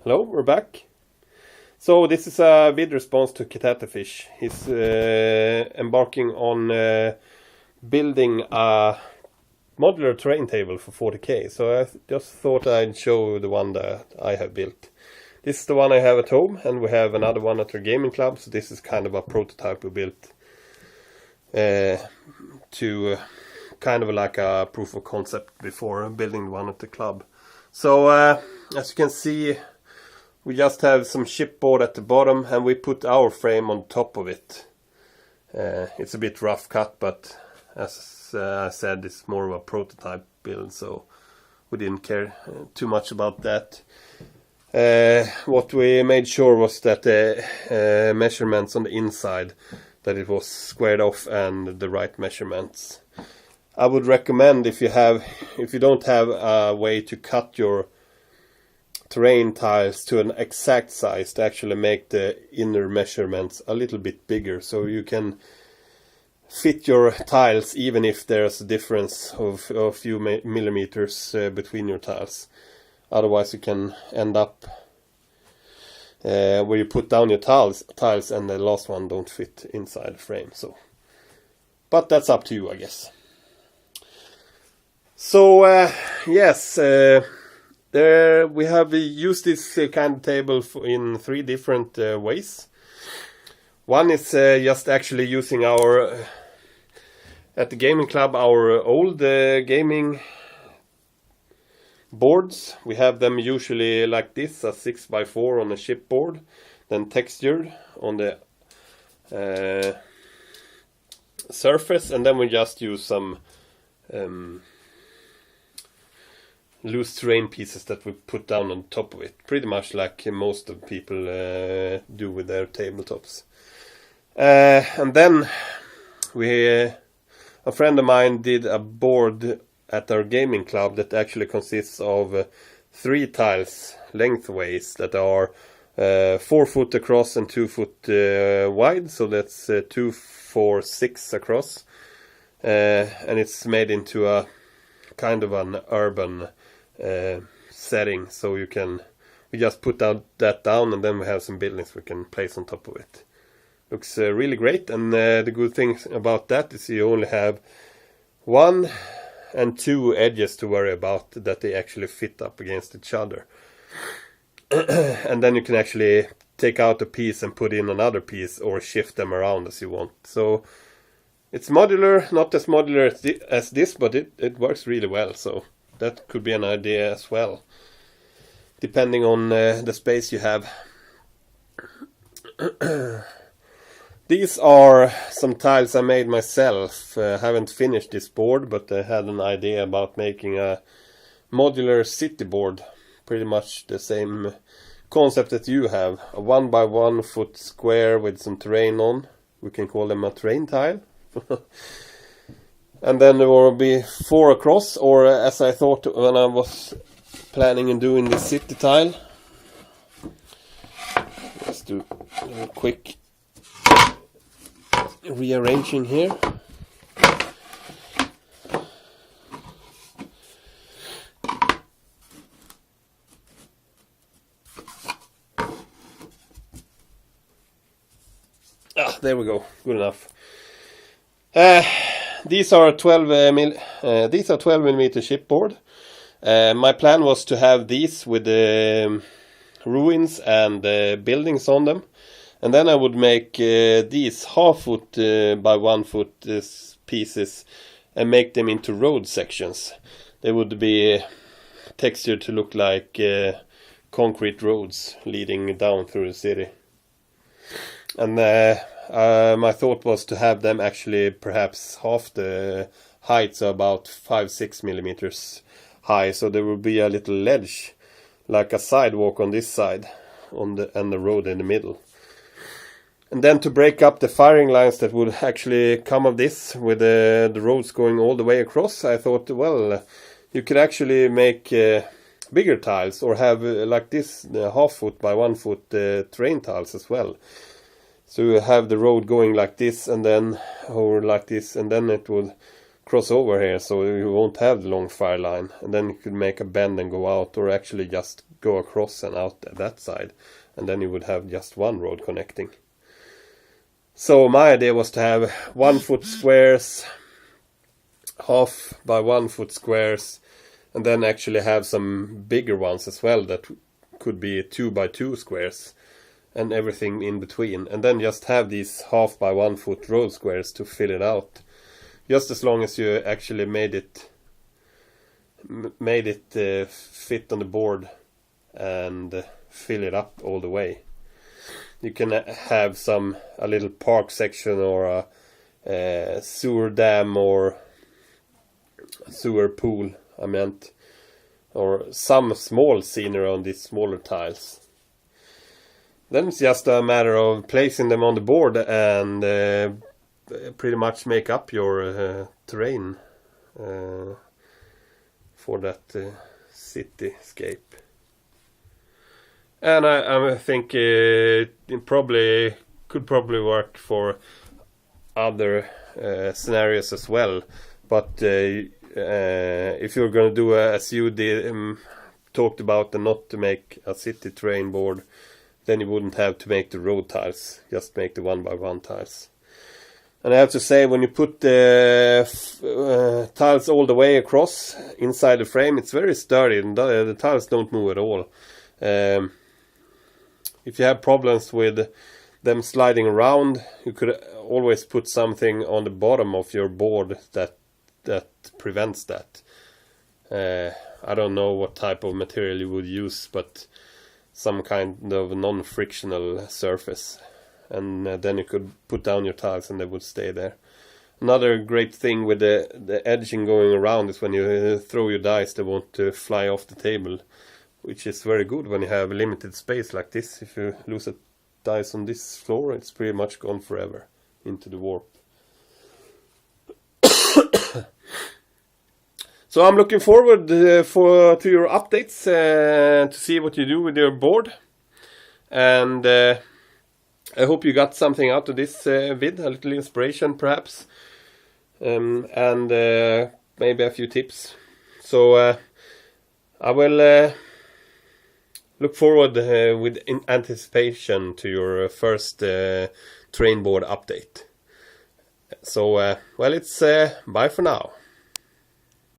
Hello, we're back. So this is a vid response to Catattafish. He's embarking on building a modular terrain table for 40k. So I just thought I'd show the one that I have built. This is the one I have at home, and we have another one at our gaming club. So this is kind of a prototype we built to kind of like a proof of concept before building one at the club. So as you can see, we just have some chipboard at the bottom, and we put our frame on top of it. It's a bit rough cut, but as I said, it's more of a prototype build, so we didn't care too much about that. What we made sure was that the measurements on the inside, that it was squared off and the right measurements. I would recommend, if you don't have a way to cut your terrain tiles to an exact size, to actually make the inner measurements a little bit bigger, so you can fit your tiles even if there's a difference of a few millimeters between your tiles. Otherwise you can end up where you put down your tiles and the last one don't fit inside the frame. So, but that's up to you, I guess. So yes, we have used this kind of table in 3 different ways. One is just actually using our, at the gaming club, our old gaming boards. We have them usually like this, a 6x4 on a chipboard, then textured on the surface, and then we just use some loose terrain pieces that we put down on top of it, pretty much like most of people do with their tabletops. And then a friend of mine did a board at our gaming club that actually consists of 3 tiles lengthways that are 4 foot across and 2 foot wide, so that's 2, 4, 6 across, and it's made into a kind of an urban setting, so we just put that down, and then we have some buildings we can place on top of it. Looks really great, and the good thing about that is you only have 1 and 2 edges to worry about, that they actually fit up against each other. And then you can actually take out a piece and put in another piece, or shift them around as you want. So it's modular, not as modular as this, but it works really well. So that could be an idea as well, depending on the space you have. These are some tiles I made myself. I haven't finished this board, but I had an idea about making a modular city board. Pretty much the same concept that you have. A 1x1 foot square with some terrain on. We can call them a terrain tile. And then there will be 4 across, or as I thought when I was planning on doing the city tile. Let's do a quick rearranging here. There we go. Good enough. These are 12 millimeter chipboard. My plan was to have these with the ruins and buildings on them, and then I would make these 1/2 foot by 1 foot pieces and make them into road sections. They would be textured to look like concrete roads leading down through the city. And my thought was to have them actually perhaps half the height, so about 5-6 millimeters high, so there will be a little ledge, like a sidewalk on this side, and the road in the middle. And then to break up the firing lines that would actually come of this, with the roads going all the way across, I thought, well, you could actually make bigger tiles, or have like this 1/2 foot by 1 foot terrain tiles as well. So you have the road going like this, and then over like this, and then it will cross over here, so you won't have the long fire line. And then you could make a bend and go out, or actually just go across and out that side, and then you would have just one road connecting. So my idea was to have 1 foot squares, half by 1 foot squares, and then actually have some bigger ones as well that could be 2 by 2 squares and everything in between, and then just have these half by 1 foot road squares to fill it out, just as long as you actually made it fit on the board and fill it up all the way. You can have a little park section or a sewer dam or sewer pool, I meant, or some small scenery on these smaller tiles. Then it's just a matter of placing them on the board and pretty much make up your terrain for that cityscape. And I think it could probably work for other scenarios as well. But if you're going to do as you did, talked about, and not to make a city terrain board, then you wouldn't have to make the road tiles, just make the 1 by 1 tiles. And I have to say, when you put the tiles all the way across inside the frame, it's very sturdy, and the tiles don't move at all. If you have problems with them sliding around, you could always put something on the bottom of your board that prevents that. I don't know what type of material you would use, but some kind of non-frictional surface, and then you could put down your tiles and they would stay there. Another great thing with the edging going around is when you throw your dice, they won't fly off the table, which is very good when you have limited space like this. If you lose a dice on this floor, it's pretty much gone forever into the warp. So I'm looking forward to your updates, to see what you do with your board, and I hope you got something out of this vid, a little inspiration perhaps, and maybe a few tips. So I will look forward with anticipation to your first terrain board update. So well, it's bye for now.